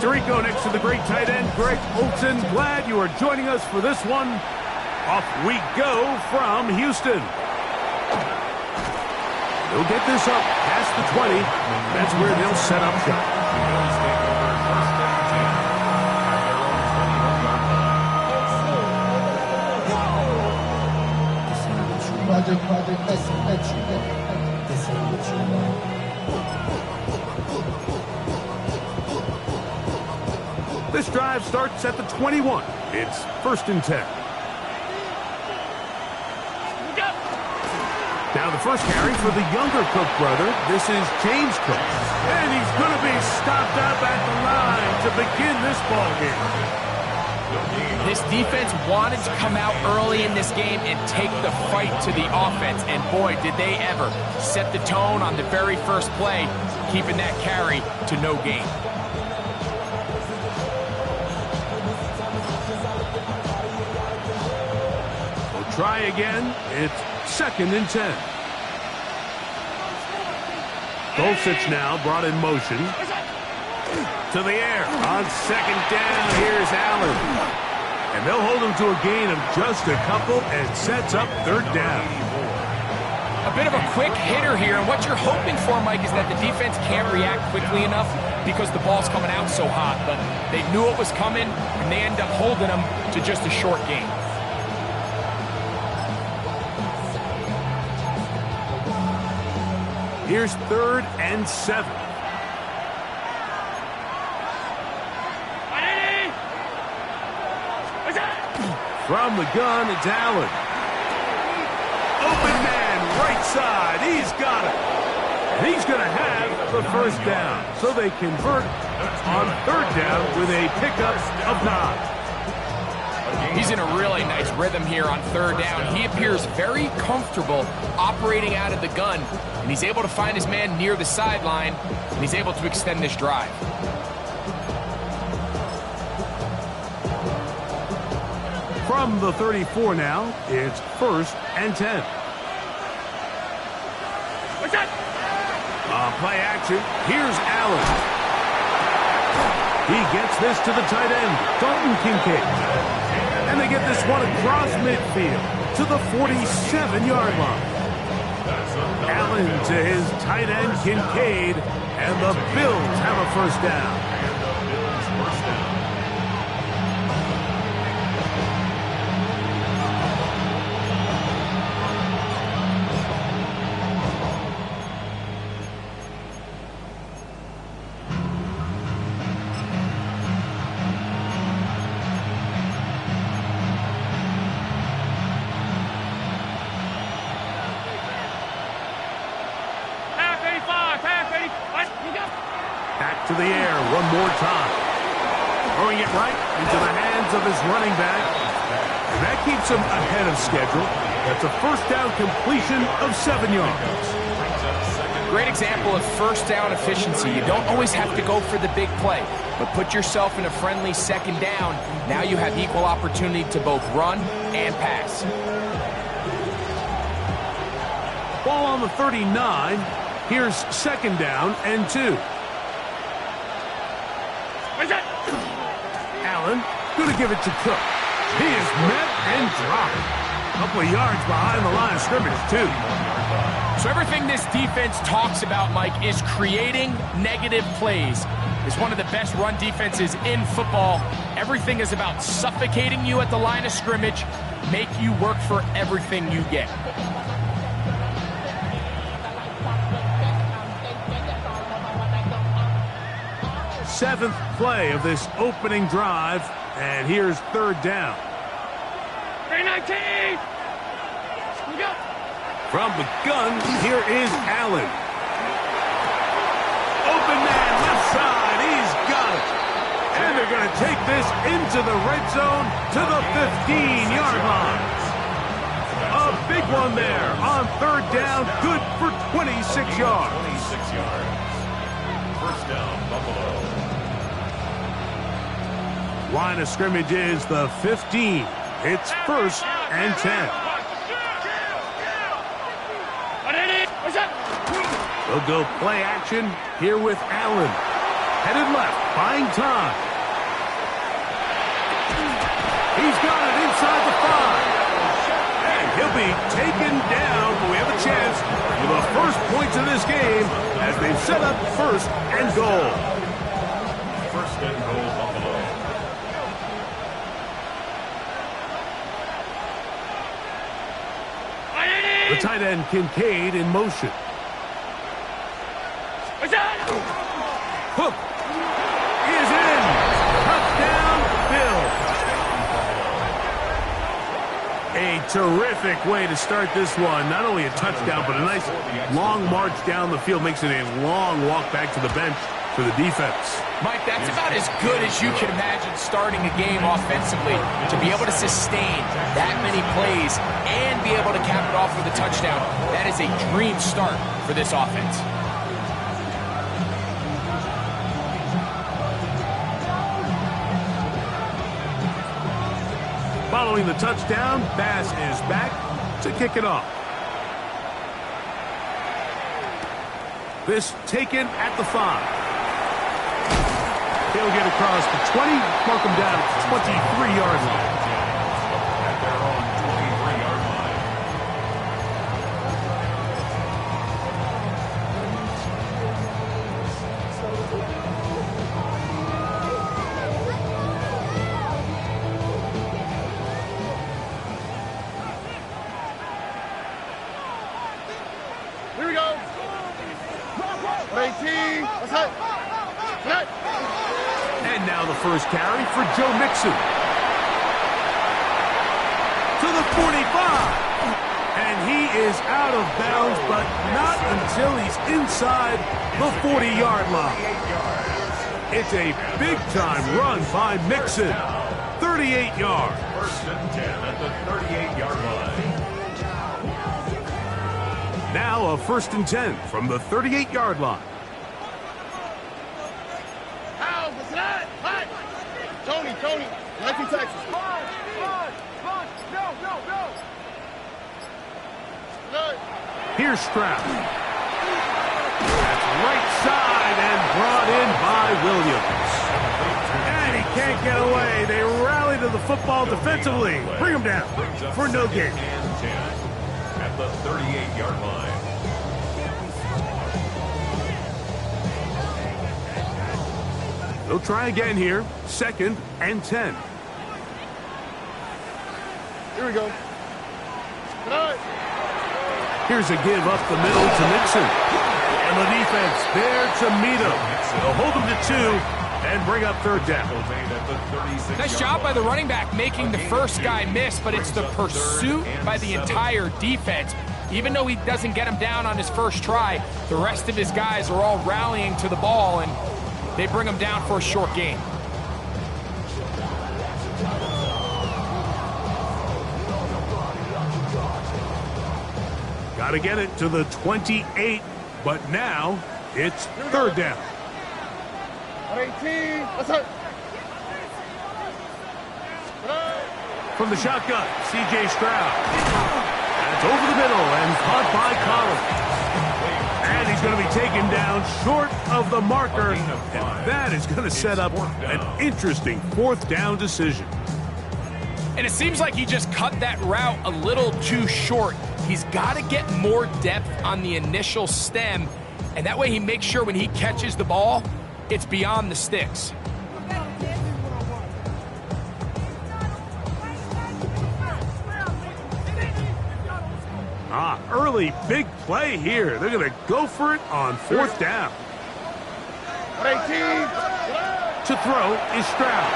Tirico next to the great tight end, Greg Olsen. Glad you are joining us for this one. Off we go from Houston. They'll get this up past the 20. That's where they'll set up shop. This drive starts at the 21. It's 1st and 10. Now the first carry for the younger Cook brother. This is James Cook. And he's going to be stopped up at the line to begin this ball game. This defense wanted to come out early in this game and take the fight to the offense. And boy, did they ever set the tone on the very first play, keeping that carry to no gain. We'll try again. It's 2nd and 10. Dulcich now brought in motion. To the air. On 2nd down, here's Allen. And they'll hold him to a gain of just a couple and sets up 3rd down. A bit of a quick hitter here, and what you're hoping for, Mike, is that the defense can't react quickly enough because the ball's coming out so hot. But they knew it was coming, and they end up holding him to just a short gain. Here's 3rd and 7. From the gun, it's Allen. Open man, right side. He's got it. And he's going to have the 1st down. So they convert on 3rd down with a pickup of 9. He's in a really nice rhythm here on 3rd down. He appears very comfortable operating out of the gun, and he's able to find his man near the sideline, and he's able to extend this drive. From the 34 now, it's 1st and 10. What's that? Play action. Here's Allen. He gets this to the tight end, Dalton Kincaid. And they get this one across midfield to the 47-yard line. Allen to his tight end, Kincaid, and the Bills have a 1st down. Back to the air one more time. Throwing it right into the hands of his running back. And that keeps him ahead of schedule. That's a 1st down completion of 7 yards. Great example of 1st down efficiency. You don't always have to go for the big play, but put yourself in a friendly 2nd down. Now you have equal opportunity to both run and pass. Ball on the 39. Here's 2nd down and 2. Allen going to give it to Cook. He is met and dropped. A couple of yards behind the line of scrimmage, too. So everything this defense talks about, Mike, is creating negative plays. It's one of the best run defenses in football. Everything is about suffocating you at the line of scrimmage, make you work for everything you get. Seventh play of this opening drive, and here's 3rd down. 319! From the gun, here is Allen. Open man, left side, he's got it. And they're going to take this into the red zone to the 15-yard line. A big one there on 3rd down, good for 26 yards. 26 yards. 1st down, Buffalo. Line of scrimmage is the 15. It's 1st and 10. They'll go play action here with Allen. Headed left, buying time. He's got it inside the 5. And he'll be taken down. We have a chance for the first points of this game as they've set up first and goal. First and goal, Buffalo. The tight end, Kincaid, in motion. Hook is in. Touchdown, Bill. A terrific way to start this one. Not only a touchdown, but a nice long march down the field. Makes it a long walk back to the bench for the defense. Mike, that's about as good as you can imagine starting a game offensively. To be able to sustain that many plays and be able to cap it off with a touchdown, that is a dream start for this offense. Following the touchdown, Bass is back to kick it off. This taken at the 5. He'll get across the 20, mark him down at the 23-yard line. At their own 23-yard line. Here we go. 18. Let's hit. And now the first carry for Joe Mixon. To the 45. And he is out of bounds, but not until he's inside the 40-yard line. It's a big-time run by Mixon. 38 yards. First and 10 at the 38-yard line. Now a first and 10 from the 38-yard line. Tony, Lexington, Texas. No. Here's Stroud. That's right side and brought in by Williams. And he can't get away. They rally to the football defensively. Bring him down for no gain. And 10 at the 38-yard line. They'll try again here. Second and 10. Here we go. Here's a give up the middle to Mixon. And the defense there to meet him. They'll hold him to 2 and bring up third down. Nice job by the running back making the first guy miss, but it's the pursuit by the entire defense. Even though he doesn't get him down on his first try, the rest of his guys are all rallying to the ball, and they bring him down for a short gain. Got to get it to the 28, but now it's third down. 18. Let's hit. From the shotgun, C.J. Stroud. That's over the middle and caught by Collins. And he's going to be taken down short of the marker. And that is going to set up an interesting fourth down decision. And it seems like he just cut that route a little too short. He's got to get more depth on the initial stem, and that way he makes sure when he catches the ball, it's beyond the sticks. Early big play here. They're going to go for it on fourth down. 18. To throw is Stroud.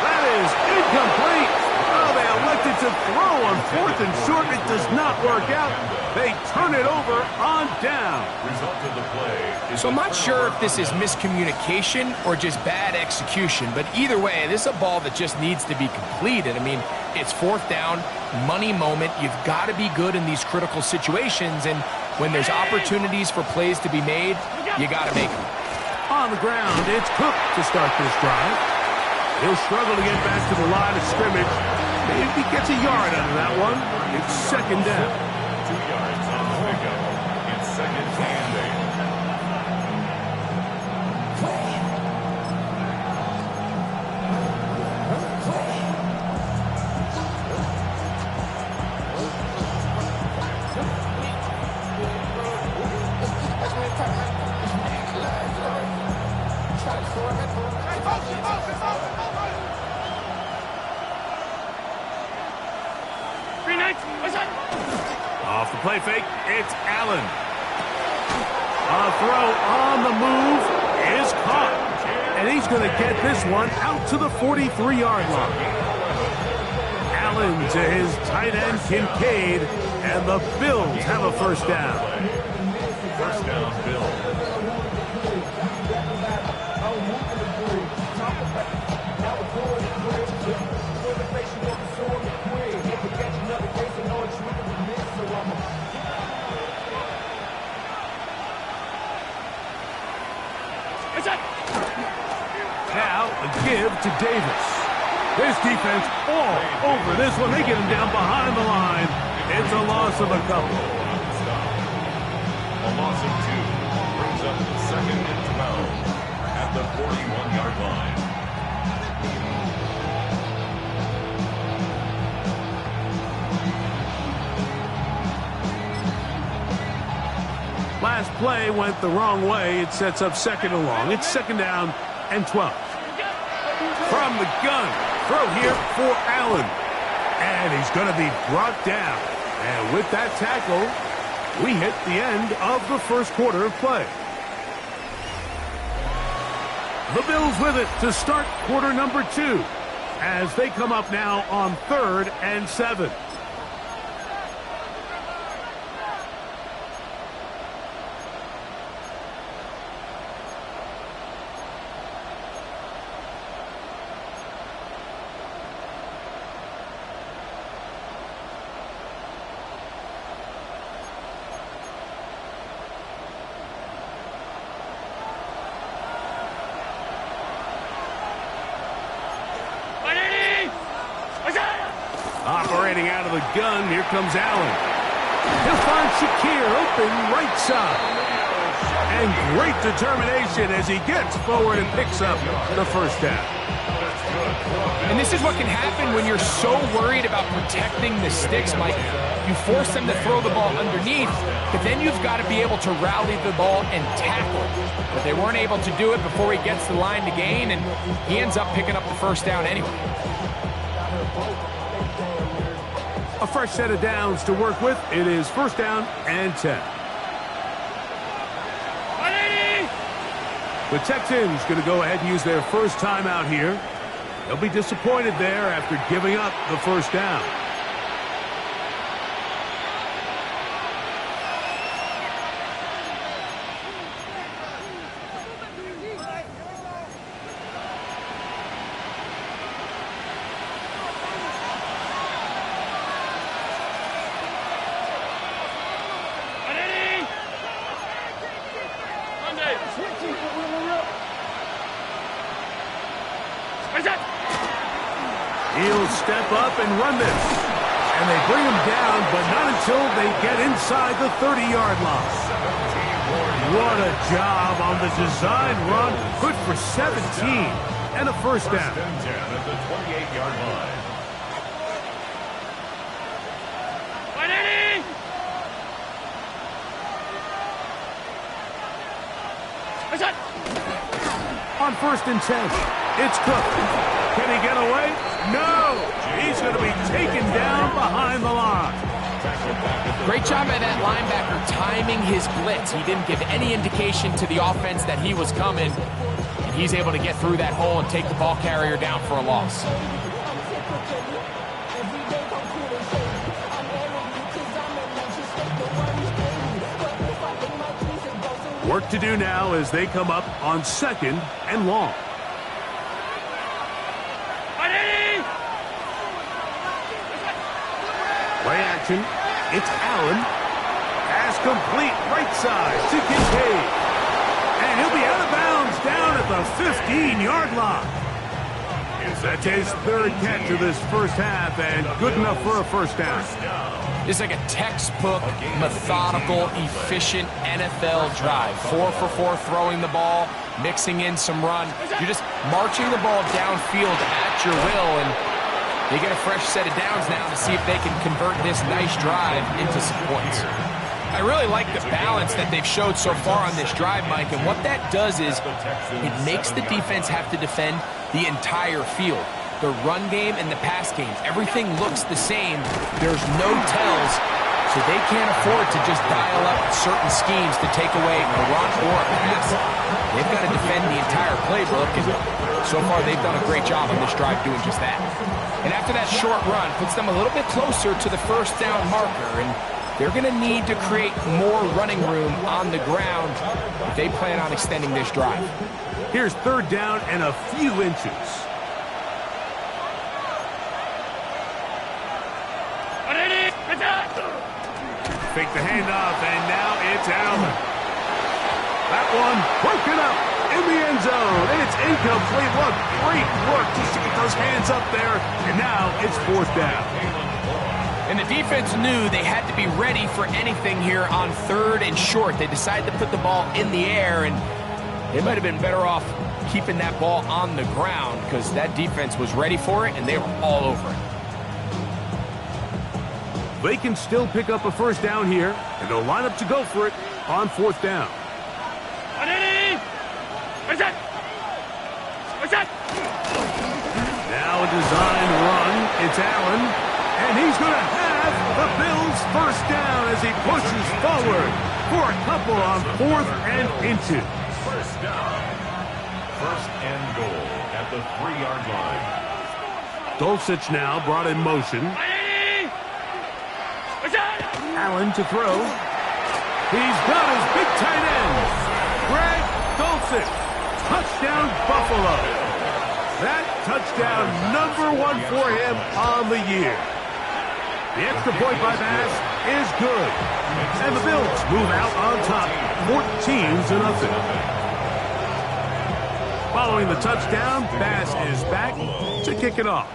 That is incomplete. Oh, they elected to throw on fourth and short. It does not work out. They turn it over on down. Result of the play. So I'm not sure if this is miscommunication or just bad execution, but either way, this is a ball that just needs to be completed. I mean, it's fourth down, money moment. You've got to be good in these critical situations, and when there's opportunities for plays to be made, you got to make them. On the ground, it's Cook to start this drive. He'll struggle to get back to the line of scrimmage. Maybe he gets a yard out of that one. It's second down. 2 yards on the pickup. It's second and 8. Off the play fake, it's Allen. A throw on the move is caught. And he's going to get this one out to the 43-yard line. Allen to his tight end, Kincaid, and the Bills have a first down. First down, Bills. Now a give to Davis. This defense all over this one. They get him down behind the line. It's a loss of a couple. A loss of 2 brings up the second and 12 at the 41-yard line. Last play went the wrong way. It sets up second and long. It's second down and 12. From the gun, throw here for Allen. And he's going to be brought down. And with that tackle, we hit the end of the first quarter of play. The Bills with it to start quarter number 2 as they come up now on 3rd and 7. Operating out of the gun, here comes Allen. He'll find Shakir open right side. And great determination as he gets forward and picks up the first down. And this is what can happen when you're so worried about protecting the sticks, Mike. You force them to throw the ball underneath, but then you've got to be able to rally the ball and tackle. But they weren't able to do it before he gets the line to gain, and he ends up picking up the first down anyway. A fresh set of downs to work with. It is first down and 10. The Texans going to go ahead and use their first timeout here. They'll be disappointed there after giving up the first down. He'll step up and run this. And they bring him down, but not until they get inside the 30-yard line. What a job on the design run. Good for 17 and a first down. First and 10 at the 28-yard line. On first and 10, it's Cook. Can he get away? No! He's going to be taken down behind the line. Great job by that linebacker timing his blitz. He didn't give any indication to the offense that he was coming. And he's able to get through that hole and take the ball carrier down for a loss. Work to do now as they come up on second and long. Play action. It's Allen. Pass complete right side to Kincaid. And he'll be out of bounds down at the 15-yard line. That's his third catch of this first half and good enough for a first down. It's like a textbook, methodical, efficient NFL drive. 4 for 4 throwing the ball, mixing in some run. You're just marching the ball downfield at your will, and they get a fresh set of downs now to see if they can convert this nice drive into some points. I really like the balance that they've showed so far on this drive, Mike, and what that does is it makes the defense have to defend the entire field. The run game and the pass game, everything looks the same. There's no tells, so they can't afford to just dial up certain schemes to take away a run or a pass. They've got to defend the entire playbook, and so far they've done a great job on this drive doing just that. And after that short run, puts them a little bit closer to the first down marker, and they're going to need to create more running room on the ground if they plan on extending this drive. Here's third down and a few inches. Fake the handoff, and now it's Allen. That one broken up in the end zone. It's incomplete. What great work just to get those hands up there. And now it's fourth down. And the defense knew they had to be ready for anything here on third and short. They decided to put the ball in the air, and they might have been better off keeping that ball on the ground because that defense was ready for it, and they were all over it. They can still pick up a first down here, and they'll line up to go for it on fourth down. Now a design run. It's Allen, and he's going to have the Bills first down as he pushes forward for a couple on fourth and inches. First down. First and goal at the 3-yard line. Dulcich now brought in motion. Allen to throw. He's got his big tight end, Greg Dulcich. Touchdown, Buffalo. That touchdown, #1 for him on the year. The extra point by Bass is good. And the Bills move out on top, 14-0. Following the touchdown, Bass is back to kick it off.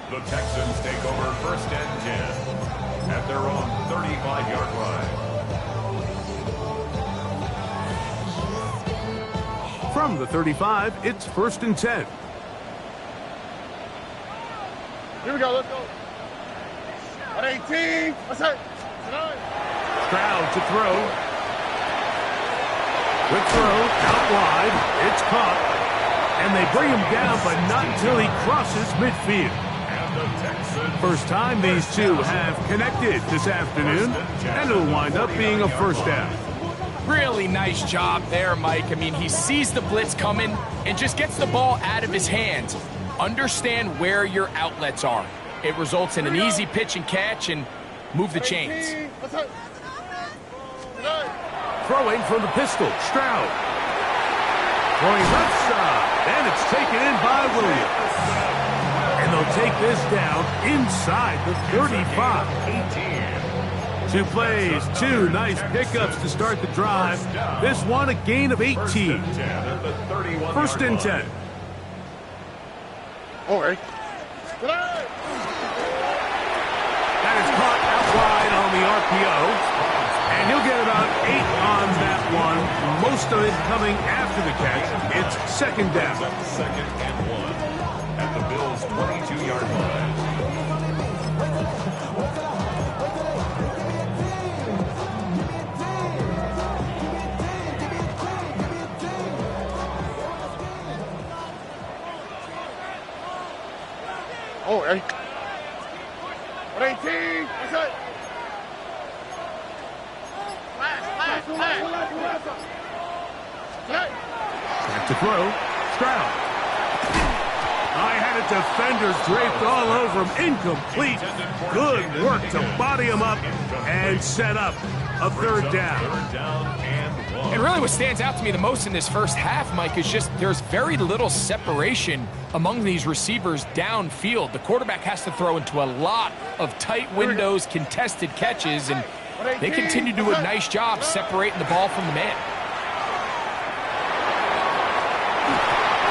The Texans take over first and 10 at their own 35-yard line. From the 35, it's first and 10. Here we go, let's go. At 18, let's hit. Stroud to throw. Quick throw, out wide. It's caught. And they bring him down, but not until he crosses midfield. First time these two have connected this afternoon, and it'll wind up being a first down. Really nice job there, Mike. I mean, he sees the blitz coming and just gets the ball out of his hands. Understand where your outlets are. It results in an easy pitch and catch and move the chains. Throwing from the pistol, Stroud. Throwing left side, and it's taken in by Williams. And they'll take this down inside the 35. 2 plays, 2 nice pickups to start the drive. This one a gain of 18. First and 10. All right. That is caught out wide on the RPO. And he'll get about 8 on that one. Most of it coming after the catch. It's second down. Second and 1 at the Bills' 22-yard line. Oh, hey. 18, what's that? Back to throw. Stroud. I had a defender draped all over him. Incomplete. Good work to body him up and set up a third down. And really what stands out to me the most in this first half, Mike, is just there's very little separation among these receivers downfield. The quarterback has to throw into a lot of tight windows, contested catches, and they continue to do a nice job separating the ball from the man.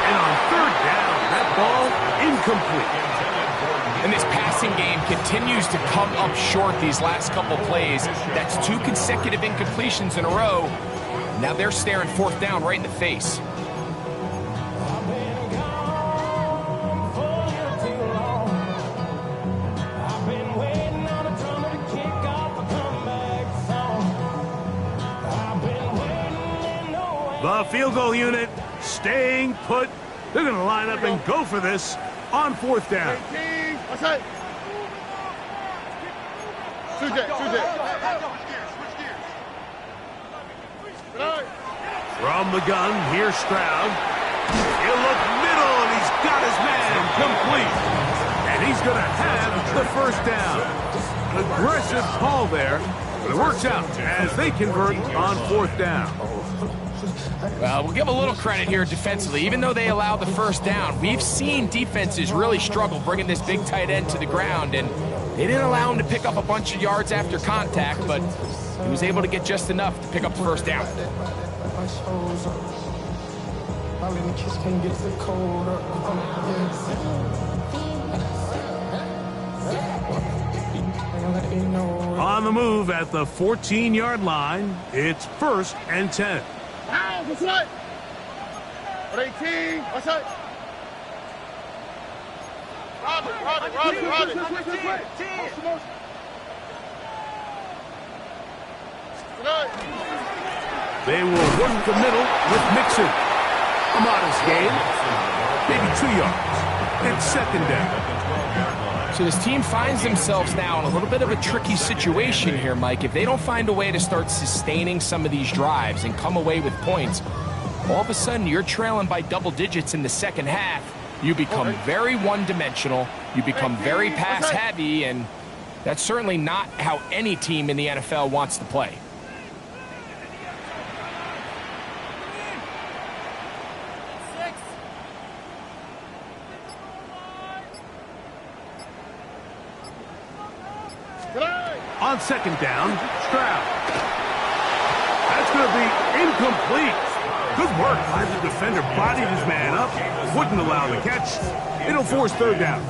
And on third down, that ball incomplete. And this passing game continues to come up short these last couple plays. That's 2 consecutive incompletions in a row. Now they're staring fourth down right in the face. The field goal unit staying put. They're going to line up and go for this on 4th down. 18. Outside. Switch it. From the gun, here's Stroud. He'll look middle, and he's got his man complete. And he's going to have the 1st down. Aggressive call there, but it works out as they convert on 4th down. Well, we'll give a little credit here defensively. Even though they allowed the 1st down, we've seen defenses really struggle bringing this big tight end to the ground, and they didn't allow him to pick up a bunch of yards after contact, but he was able to get just enough to pick up the 1st down. On the move at the 14-yard line, it's 1st and 10. Out, that's right. 18, that's right. Rob it. They will work the middle with Mixon. A modest gain, maybe 2 yards. It's 2nd down. So this team finds themselves now in a little bit of a tricky situation here, Mike. If they don't find a way to start sustaining some of these drives and come away with points, all of a sudden you're trailing by double digits in the 2nd half. You become very one-dimensional. You become very pass-heavy, and that's certainly not how any team in the NFL wants to play. On 2nd down, Stroud. That's going to be incomplete. Good work by the defender. Bodied his man up. Wouldn't allow the catch. It'll force 3rd down.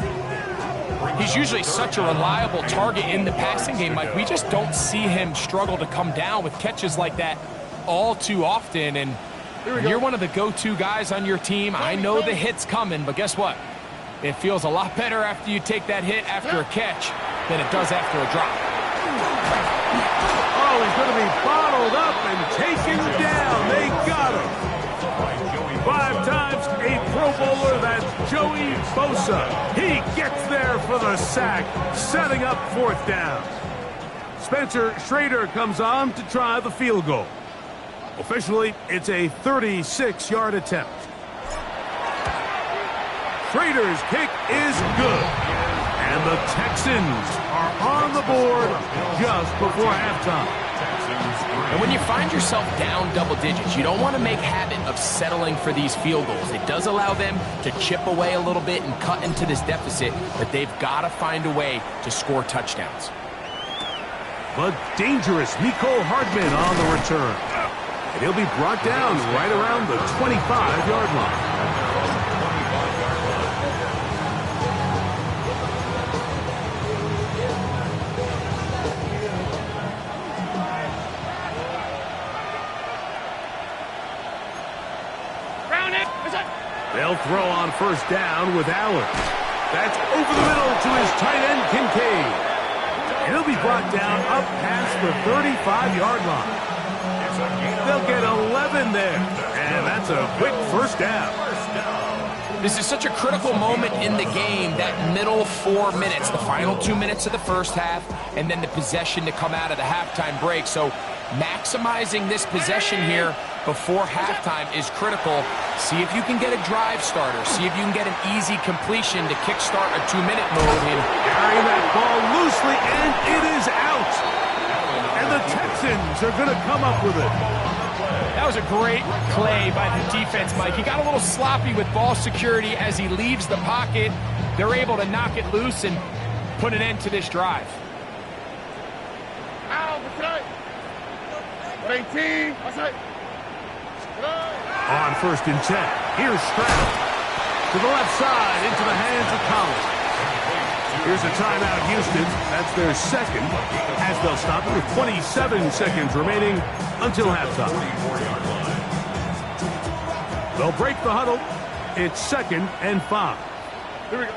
He's usually such a reliable target in the passing game, Mike. We just don't see him struggle to come down with catches like that all too often. And you're one of the go-to guys on your team. I know the hit's coming, but guess what? It feels a lot better after you take that hit after a catch than it does after a drop. Oh, he's going to be bottled up and taken down. They got him. 5 times a Pro Bowler, that's Joey Bosa. He gets there for the sack, setting up 4th down. Spencer Schrader comes on to try the field goal. Officially, it's a 36-yard attempt. Schrader's kick is good. And the Texans are on the board just before halftime. And when you find yourself down double digits, you don't want to make habit of settling for these field goals. It does allow them to chip away a little bit and cut into this deficit, but they've got to find a way to score touchdowns. But dangerous Mecole Hardman on the return. And he'll be brought down right around the 25-yard line. They'll throw on 1st down with Allen. That's over the middle to his tight end, Kincaid. And he'll be brought down up past the 35-yard line. They'll get 11 there. And that's a quick 1st down. This is such a critical moment in the game, that middle 4 minutes, the final 2 minutes of the 1st half, and then the possession to come out of the halftime break. So maximizing this possession here before halftime is critical. See if you can get a drive starter. See if you can get an easy completion to kickstart a 2-minute mode. And carrying that ball loosely, and it is out. And the Texans are going to come up with it. That was a great play by the defense, Mike. He got a little sloppy with ball security as he leaves the pocket. They're able to knock it loose and put an end to this drive. 18, on 1st and 10, here's Stroud. To the left side, into the hands of Collins. Here's a timeout, Houston. That's their 2nd, as they'll stop it with 27 seconds remaining until halftime. They'll break the huddle. It's 2nd and 5. Here we go.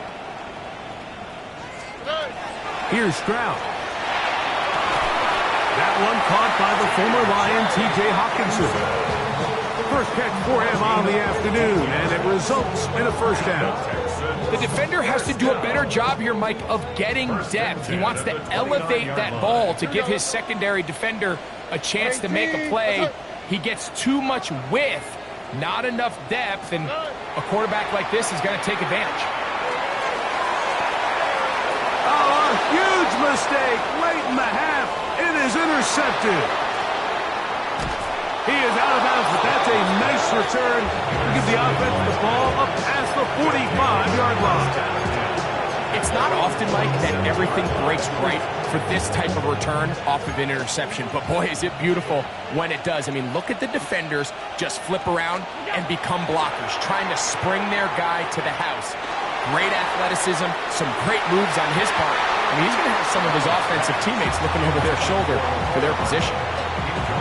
Here's Stroud. That one caught by the former Lion, T.J. Hawkinson. First catch for him on the afternoon, and it results in a first down. The defender has to do a better job here, Mike, of getting depth. He wants to elevate that ball to give his secondary defender a chance to make a play. He gets too much width, not enough depth, and a quarterback like this is going to take advantage. Oh, a huge mistake late in the half. It is intercepted. He is out of bounds, but that's a nice return to give the offense the ball up past the 45-yard line. It's not often, Mike, that everything breaks right for this type of return off of an interception. But, boy, is it beautiful when it does. I mean, look at the defenders just flip around and become blockers, trying to spring their guy to the house. Great athleticism, some great moves on his part. I mean, he's going to have some of his offensive teammates looking over their shoulder for their position.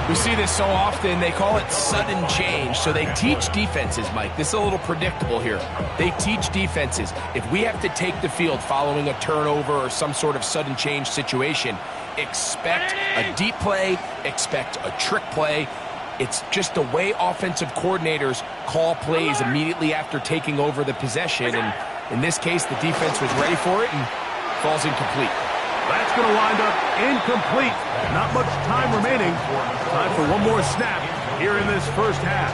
We see this so often, they call it sudden change. So they teach defenses, Mike. This is a little predictable here. They teach defenses, if we have to take the field following a turnover or some sort of sudden change situation, expect a deep play, expect a trick play. It's just the way offensive coordinators call plays immediately after taking over the possession. And in this case, the defense was ready for it and falls incomplete. That's going to wind up incomplete. Not much time remaining. Time for one more snap here in this first half.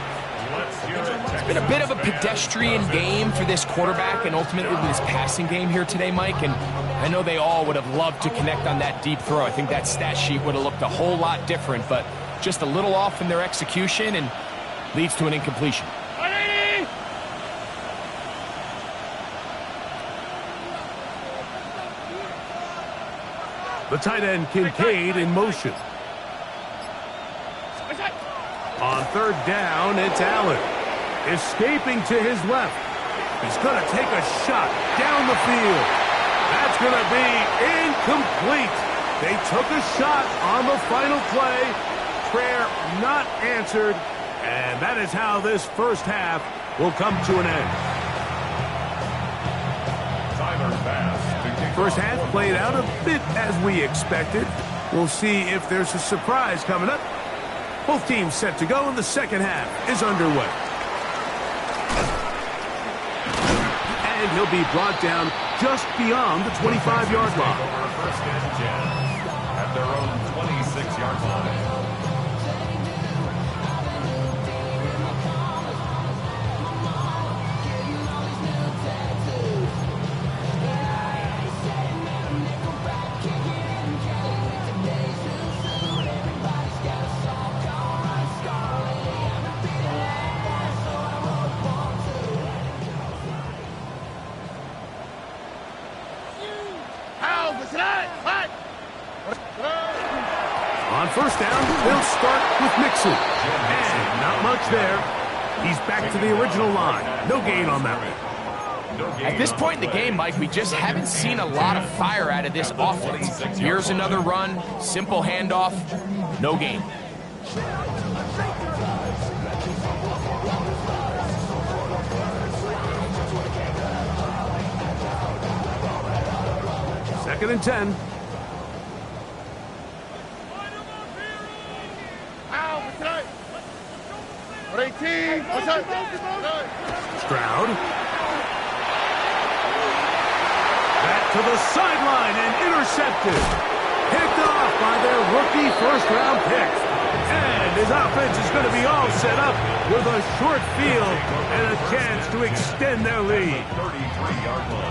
It's been a bit of a pedestrian game for this quarterback and ultimately this passing game here today, Mike. And I know they all would have loved to connect on that deep throw. I think that stat sheet would have looked a whole lot different, but just a little off in their execution and leads to an incompletion. The tight end, Kincaid, in motion. On third down, it's Allen. Escaping to his left. He's going to take a shot down the field. That's going to be incomplete. They took a shot on the final play. Prayer not answered. And that is how this first half will come to an end. First half played out a bit as we expected. We'll see if there's a surprise coming up. Both teams set to go, and the second half is underway. And he'll be brought down just beyond the 25-yard line. First and 10 at their own 26-yard line. On first down, they'll start with Mixon. And not much there. He's back to the original line. No gain on that one. At this point in the game, Mike, we just haven't seen a lot of fire out of this offense. Here's another run, simple handoff, no gain. Second and 10. Stroud. Back to the sideline and intercepted. Picked off by their rookie first-round pick. And his offense is going to be all set up with a short field and a chance to extend their lead.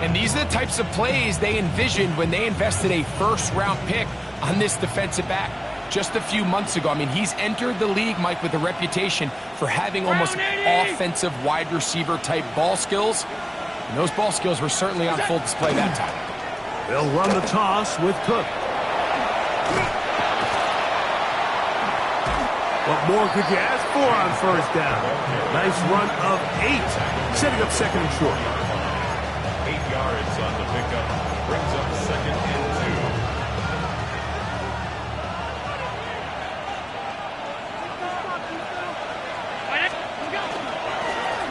And these are the types of plays they envisioned when they invested a first-round pick on this defensive back. Just a few months ago, I mean, he's entered the league, Mike, with a reputation for having almost offensive wide receiver type ball skills. And those ball skills were certainly on full display that time. They'll run the toss with Cook. What more could you ask for on first down? Nice run of 8, setting up second and short. 8 yards on the pickup, brings up second and 2.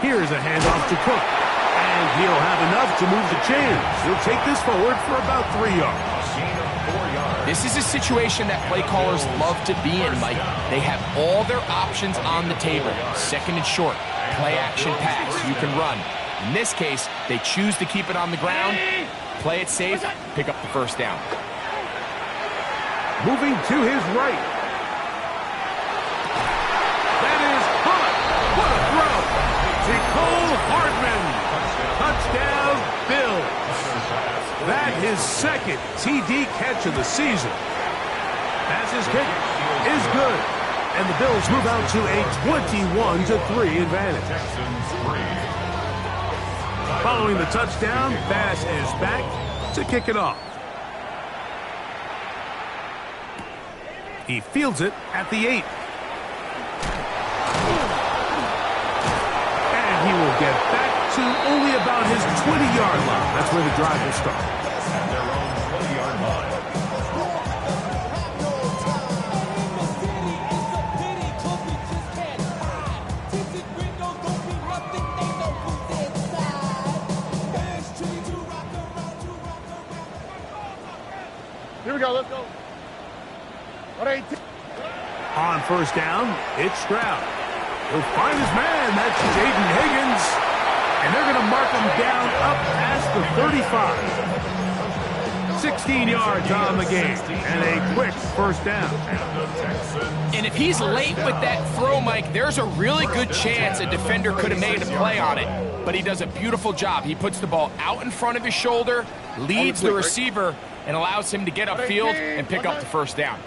Here's a handoff to Cook, and he'll have enough to move the chains. He'll take this forward for about 3 yards. A gain of 4 yards. This is a situation that play callers love to be in, Mike. They have all their options on the table. Second and short, play action pass, you can run. In this case, they choose to keep it on the ground, play it safe, pick up the first down. Moving to his right. That is caught. What a throw. Nicole Hardman. Touchdown, Bills. That his second TD catch of the season. Passes kick is good. And the Bills move out to a 21-3 advantage. Following the touchdown, Bass is back to kick it off. He fields it at the 8. And he will get back to only about his 20-yard line. That's where the drive will start. At their own 20-yard line. Here we go, let's go. 118. On first down, it's Stroud. He'll find his man. That's Jaden Higgins. And they're going to mark him down up past the 35. 16 yards on the game. And a quick first down. And if he's late with that throw, Mike, there's a really good chance a defender could have made a play on it. But he does a beautiful job. He puts the ball out in front of his shoulder, leads the receiver, and allows him to get upfield and pick up the first down.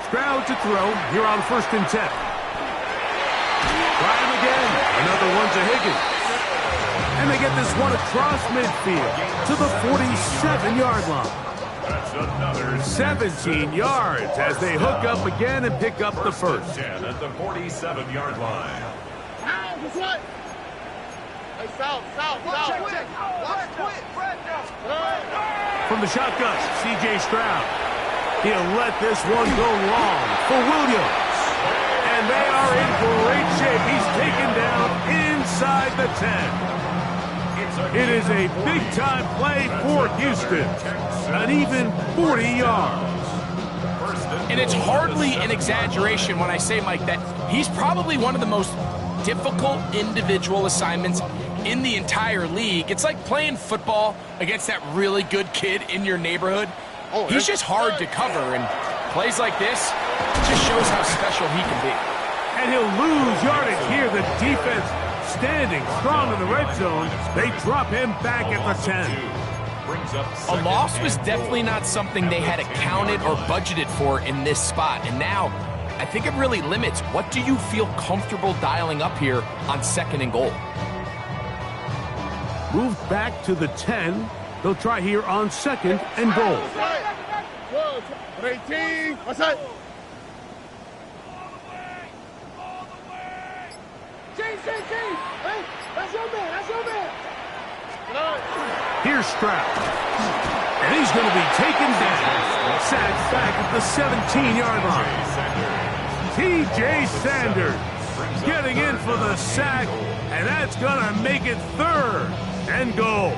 Stroud to throw here on 1st and 10. Try him again. Another one to Higgins. And they get this one across midfield to the 47-yard line. That's another 17 yards as they hook up again and pick up the first. 10 at the 47-yard line. From the shotgun, C.J. Stroud. He'll let this one go long for Williams. And they are in great shape. He's taken down inside the 10. It is a big-time play for Houston. An even 40 yards. And it's hardly an exaggeration when I say, Mike, that he's probably one of the most difficult individual assignments in the entire league. It's like playing football against that really good kid in your neighborhood. He's just hard to cover, and plays like this just shows how special he can be. And he'll lose yardage here. The defense standing strong in the red zone. They drop him back at the 10. A loss was definitely not something they had accounted or budgeted for in this spot, and now I think it really limits what do you feel comfortable dialing up here on 2nd and goal. Moved back to the 10. They'll try here on 2nd and goal. 18. What's that? Hey, that's your man. That's your man. Here's Stroud. And he's going to be taken down. Sacked back at the 17-yard line. T.J. Sanders getting in for the sack, and that's going to make it 3rd and goal.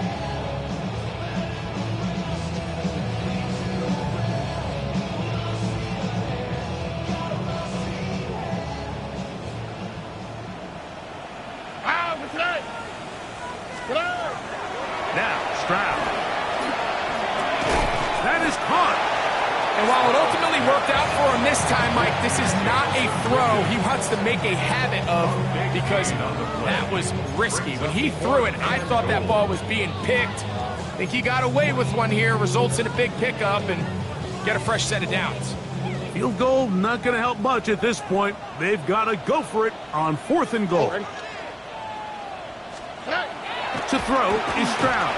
Now, Stroud. That is caught. And while it ultimately worked out for him this time, Mike, this is not a throw he wants to make a habit of because that was risky. When he threw it, I thought that ball was being picked. I think he got away with one here, results in a big pickup, and get a fresh set of downs. Field goal not going to help much at this point. They've got to go for it on 4th and goal. To throw is Stroud.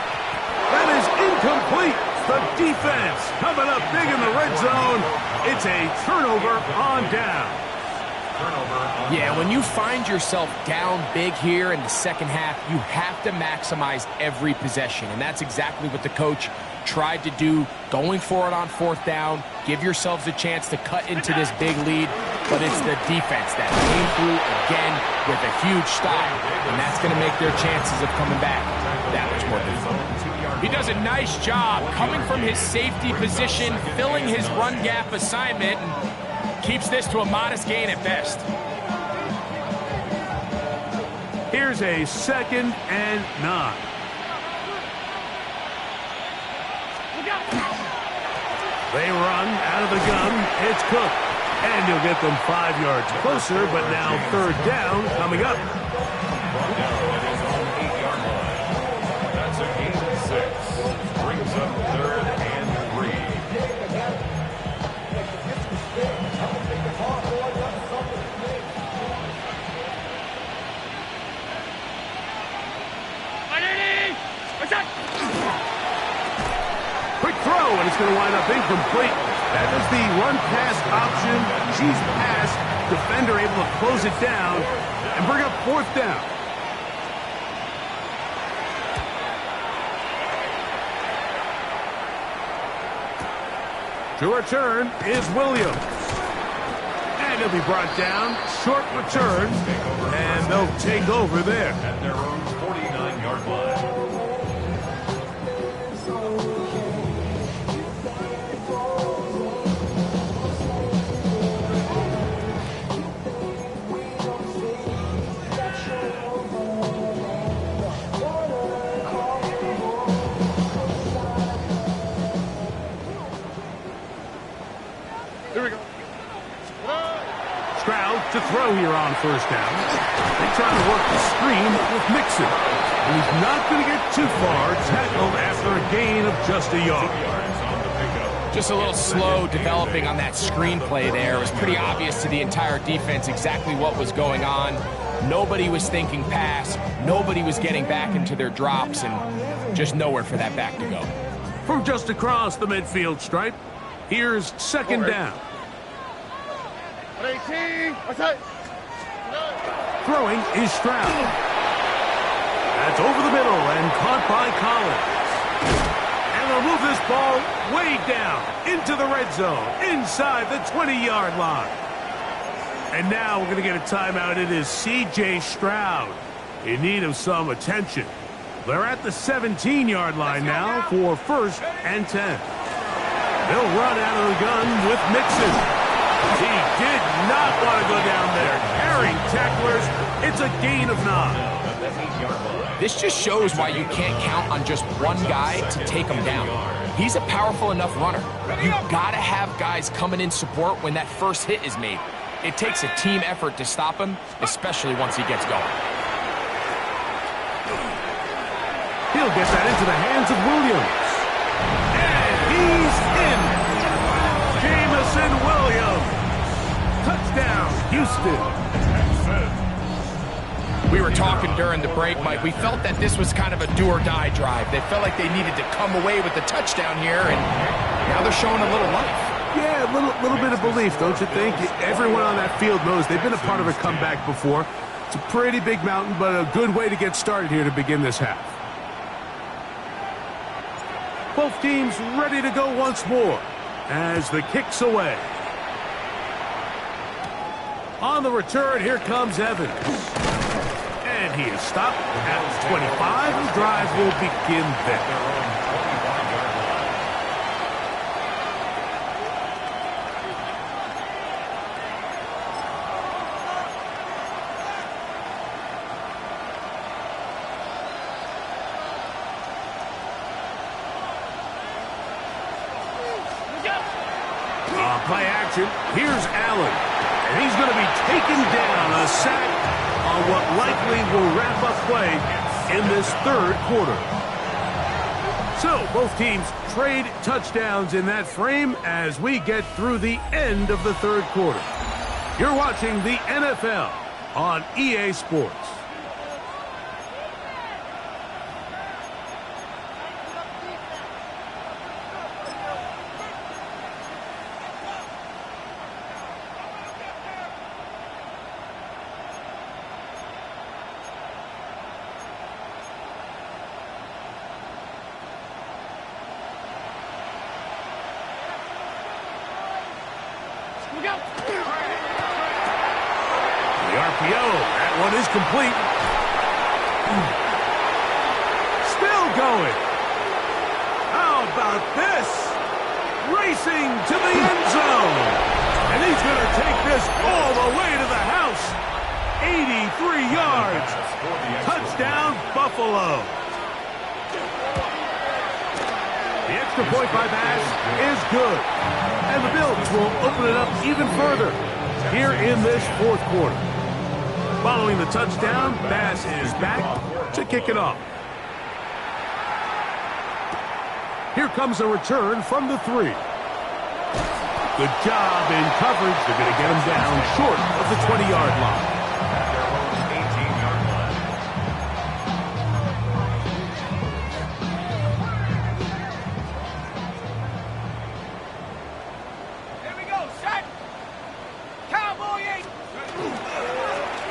That is incomplete. The defense coming up big in the red zone. It's a turnover on down. Yeah, when you find yourself down big here in the second half, you have to maximize every possession. And that's exactly what the coach tried to do, going for it on 4th down. Give yourselves a chance to cut into this big lead. But it's the defense that came through again with a huge stop. And that's going to make their chances of coming back that much more difficult. He does does a nice job coming from his safety position, filling his run gap assignment, and keeps this to a modest gain at best. Here's a 2nd and 9. They run out of the gun. It's Cook. And he'll get them 5 yards closer, but now 3rd down coming up. Brought down at his own 8-yard line. That's a gain of 6. Brings up 3rd and 3. Quick throw, and it's going to wind up incomplete. That is the run-pass option. She's passed. Defender able to close it down and bring up 4th down. To return is Williams. And he'll be brought down. Short return. And they'll take over there. At their own 49-yard line. To throw here on 1st down. They try to work the screen with Mixon. And he's not going to get too far. Tackled after a gain of just a yard. Just a little slow developing on that screenplay there. It was pretty obvious to the entire defense exactly what was going on. Nobody was thinking pass. Nobody was getting back into their drops, and just nowhere for that back to go. From just across the midfield stripe, here's 2nd down. 18. What's that? Throwing is Stroud. That's over the middle and caught by Collins. And they'll move this ball way down into the red zone, inside the 20-yard line. And now we're going to get a timeout. It is C.J. Stroud in need of some attention. They're at the 17-yard line now for 1st and 10. They'll run out of the gun with Mixon. He did not want to go down there. Carrying tacklers. It's a gain of 9. This just shows why you can't count on just one guy to take him down. He's a powerful enough runner. You got to have guys coming in support when that first hit is made. It takes a team effort to stop him, especially once he gets going. He'll get that into the hands of Williams. And he's in. Jameson Williams. Touchdown, Houston. We were talking during the break, Mike. We felt that this was kind of a do-or-die drive. They felt like they needed to come away with the touchdown here, and now they're showing a little life. Yeah, a little bit of belief, don't you think? Everyone on that field knows they've been a part of a comeback before. It's a pretty big mountain, but a good way to get started here to begin this half. Both teams ready to go once more as the kick's away. On the return, here comes Evans. And he is stopped at the 25. The drive will begin there. Play action. Here's Allen. And he's going to be taken down. A sack on what likely will wrap up play in this 3rd quarter. So both teams trade touchdowns in that frame as we get through the end of the 3rd quarter. You're watching the NFL on EA Sports. That one is complete. Still going. racing to the end zone. And he's going to take this all the way to the house. 83 yards. Touchdown, Buffalo. The extra point by Bass is good. And the Bills will open it up even further here in this fourth quarter. Following the touchdown, Bass is back to kick it off. Here comes a return from the 3. Good job in coverage. They're going to get him down short of the 20-yard line.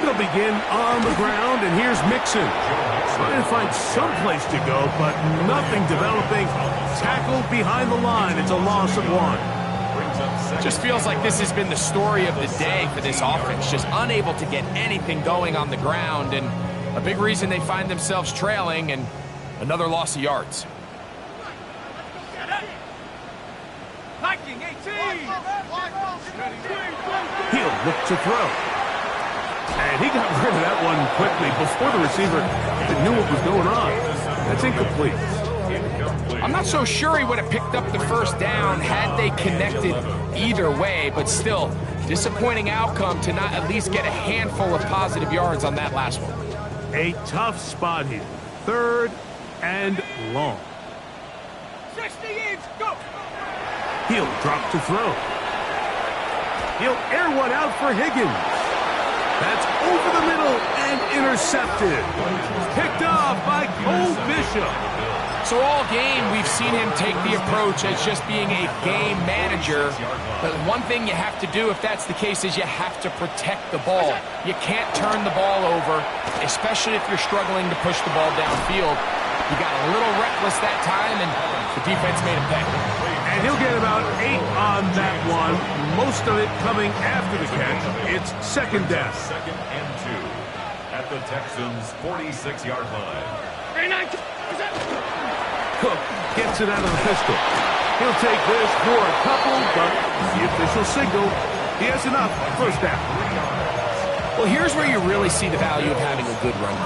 They'll begin on the ground, and here's Mixon. Trying to find some place to go, but nothing developing. Tackled behind the line. It's a loss of 1. Just feels like this has been the story of the day for this offense. Just unable to get anything going on the ground, and a big reason they find themselves trailing, and another loss of yards. He'll look to throw. And he got rid of that one quickly before the receiver even knew what was going on. That's incomplete. I'm not so sure he would have picked up the first down had they connected either way, but still, disappointing outcome to not at least get a handful of positive yards on that last one. A tough spot here. 3rd and long. 60 inch, go! He'll drop to throw. He'll air one out for Higgins. That's over the middle and intercepted. Picked off by Cole Bishop. So all game, we've seen him take the approach as just being a game manager. But one thing you have to do if that's the case is you have to protect the ball. You can't turn the ball over, especially if you're struggling to push the ball downfield. He got a little reckless that time, and the defense made him pay. And he'll get about 8 on that one, most of it coming after the catch. It's 2nd down. 2nd and 2 at the Texans' 46-yard line. Cook gets it out of the pistol. He'll take this for a couple, but the official signal, he has enough. 1st down. Well, here's where you really see the value of having a good run.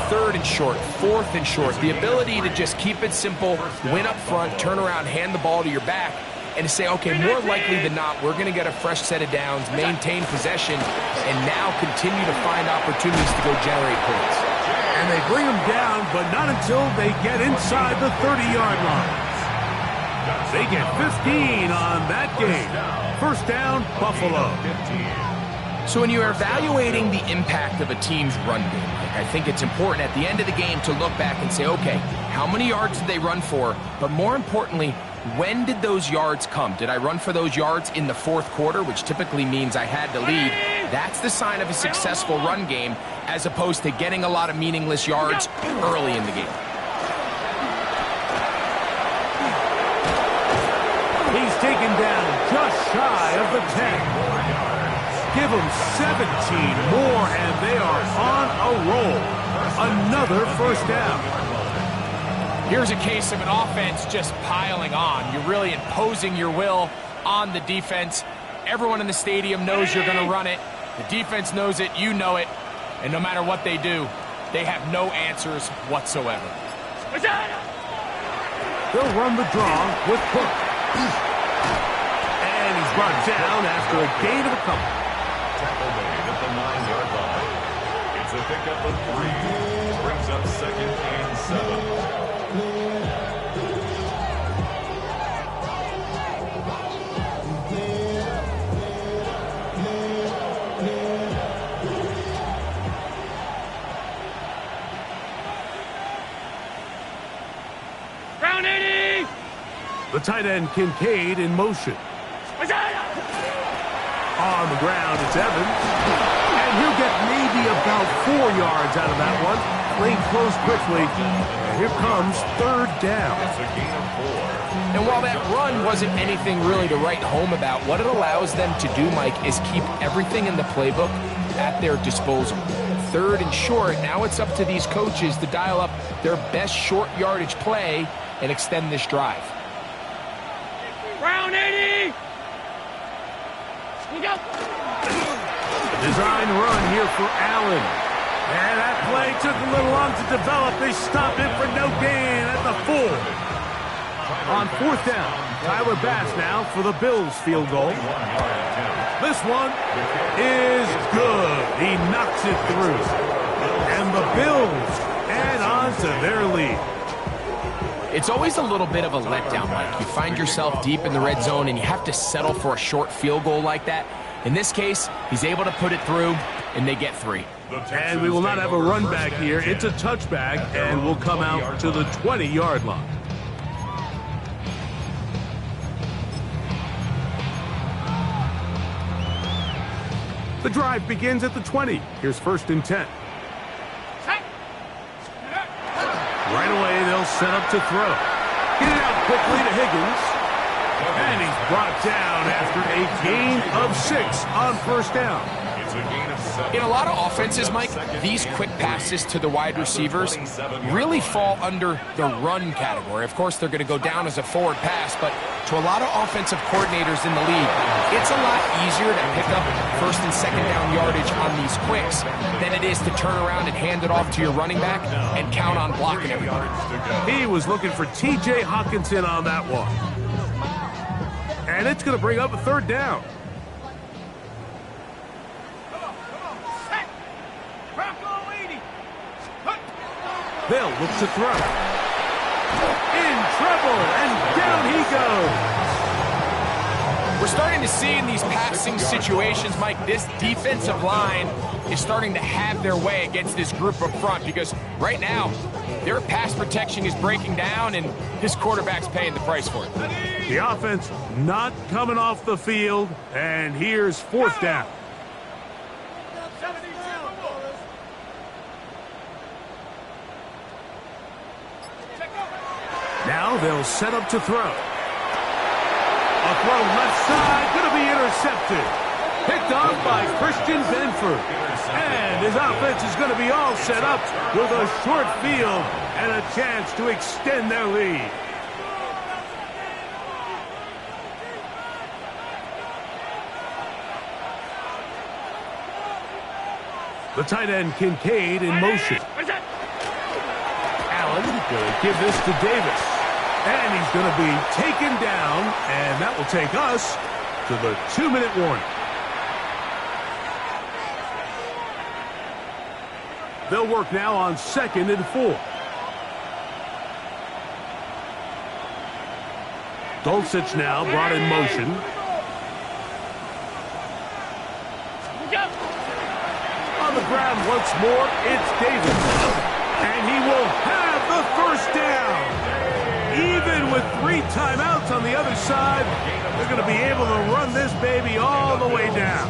3rd and short, 4th and short. The ability to just keep it simple, win up front, turn around, hand the ball to your back, and to say, okay, more likely than not, we're going to get a fresh set of downs, maintain possession, and now continue to find opportunities to go generate points. And they bring him down, but not until they get inside the 30-yard line. They get 15 on that game. 1st down, Buffalo. So when you're evaluating the impact of a team's run game, I think it's important at the end of the game to look back and say, okay, how many yards did they run for? But more importantly, when did those yards come? Did I run for those yards in the 4th quarter, which typically means I had to lead? That's the sign of a successful run game, as opposed to getting a lot of meaningless yards early in the game. He's taken down just shy of the 10. Give them 17 more, and they are on a roll. Another 1st down. Here's a case of an offense just piling on. You're really imposing your will on the defense. Everyone in the stadium knows you're going to run it. The defense knows it, you know it. And no matter what they do, they have no answers whatsoever. They'll run the draw with Cook. And he's brought down after a gain of a couple. Tackle made at the 9-yard line. It's a pickup of 3. Brings up 2nd and 7. The tight end, Kincaid, in motion. On the ground, it's Evans. And he'll get maybe about 4 yards out of that one. Playing close quickly. And here comes 3rd down. It's a gain of 4. And while that run wasn't anything really to write home about, what it allows them to do, Mike, is keep everything in the playbook at their disposal. 3rd and short, now it's up to these coaches to dial up their best short yardage play and extend this drive. down, 80! Sneak out! Design run here for Allen. And that play took a little long to develop. They stopped it for no gain at the 4. On 4th down, Tyler Bass now for the Bills field goal. This one is good. He knocks it through. And the Bills add on to their lead. It's always a little bit of a letdown, Mike. You find yourself deep in the red zone and you have to settle for a short field goal like that. In this case, he's able to put it through, and they get 3. And we will not have a run back here. It's a touchback, and will come out to the 20-yard line. The drive begins at the 20. Here's 1st and 10. Right away, they'll set up to throw. Get it out quickly to Higgins. And he's brought down after a gain of 6 on 1st down. In a lot of offenses, Mike, these quick passes to the wide receivers really fall under the run category. Of course, they're going to go down as a forward pass, but to a lot of offensive coordinators in the league, it's a lot easier to pick up 1st and 2nd down yardage on these quicks than it is to turn around and hand it off to your running back and count on blocking everybody. He was looking for T.J. Hockenson on that one. And it's going to bring up a 3rd down. They'll look to throw. In trouble, and down he goes. We're starting to see in these passing situations, Mike, this defensive line is starting to have their way against this group up front because right now, their pass protection is breaking down, and this quarterback's paying the price for it. The offense not coming off the field, and here's 4th down. Now they'll set up to throw. A throw left side, going to be intercepted. Picked off by Christian Benford. And his offense is going to be all set up with a short field and a chance to extend their lead. The tight end Kincaid in motion. Allen going to give this to Davis. And he's going to be taken down, and that will take us to the 2-minute warning. They'll work now on 2nd and 4. Dulcich now brought in motion. On the ground once more, it's Davis. And he will have the 1st down. Even with 3 timeouts on the other side, they're going to be able to run this baby all the way down.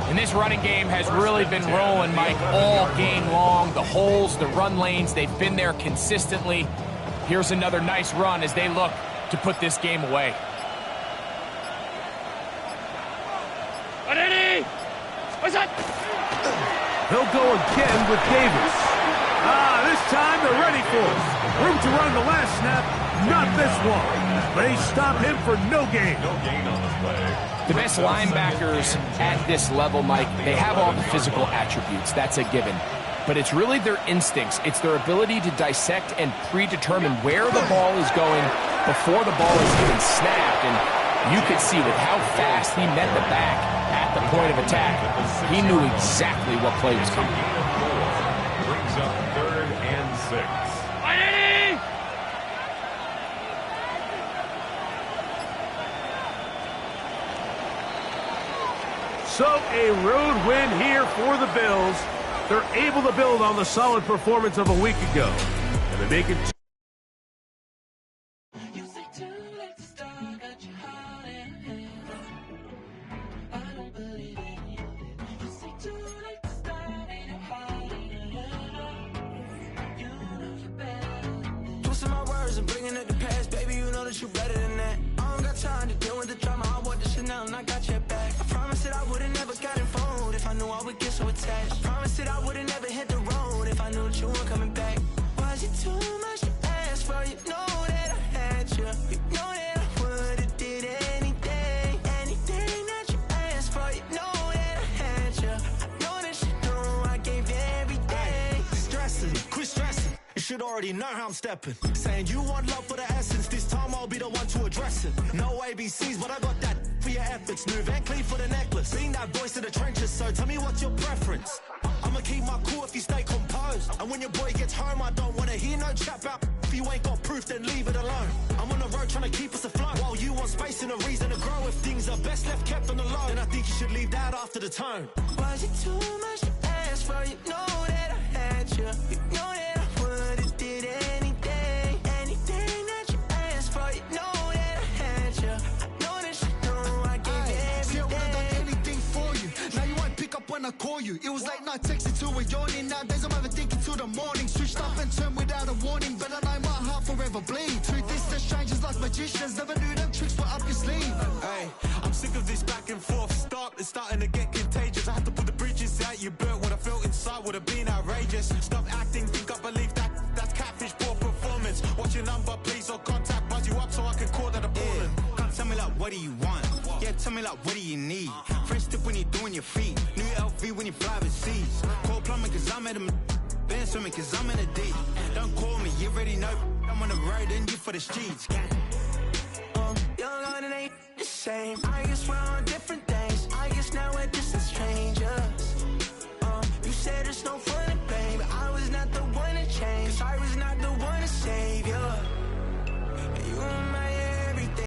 And this running game has really been rolling, Mike, all game long. The holes, the run lanes, they've been there consistently. Here's another nice run as they look to put this game away. They'll go again with Davis. This time they're ready for it. Room to run the last snap, not this one. They stop him for no gain. No gain on the play. The best linebackers at this level, Mike, they have all the physical attributes. That's a given. But it's really their instincts. It's their ability to dissect and predetermine where the ball is going before the ball is even snapped. And you could see with how fast he met the back at the point of attack, he knew exactly what play was coming. Brings up 3rd and 6. So a road win here for the Bills. They're able to build on the solid performance of a week ago. And they make it. Twisting my words and bringing it to pass, baby, you know that you better than that. I don't got time to deal with the drama. I want the Chanel and I got your back. I promise that I would've never got involved if I knew I would get so attached. I promise that I would've never hit the road if I knew that you weren't coming back. Was it too much? already know how I'm stepping. Saying you want love for the essence, this time I'll be the one to address it. No ABCs, but I got that for your efforts. New Van Cleef for the necklace. Being that voice in the trenches, so tell me what's your preference. I'ma keep my cool if you stay composed. And when your boy gets home, I don't wanna hear no chat about if you ain't got proof, then leave it alone. I'm on the road trying to keep us afloat, while you want space and a reason to grow. If things are best left kept on the low, then I think you should leave that after the tone. Was it too much to ask for? You know that I had you. You know that I would've did anything. Anything that you asked for. You know that I had you. I know that you know I gave everything. See, I would've done anything for you. Now you won't pick up when I call you. It was late night texting till we're yawning. Nowadays I'm overthinking till the morning. Switched up and turned without a warning, but I know my heart forever bleed. Two distant strangers like magicians. Never knew them tricks were up your sleeve. Hey, I'm sick of this back and forth. It's starting to get contagious. I had to put the bridges out you built. What I felt inside would have been outrageous. Stop acting, think I believe that's catfish, poor performance. What's your number, please, or contact, buzz you up so I can call that appalling. Come tell me like, what do you want? Yeah, tell me like, what do you need? French tip when you're doing your feet. New LV when you fly overseas. Call plumbing cause I'm at a been swimming cause I'm in a deep. Don't call me, you already know. I'm on the road and you for the streets. Young on it ain't the same.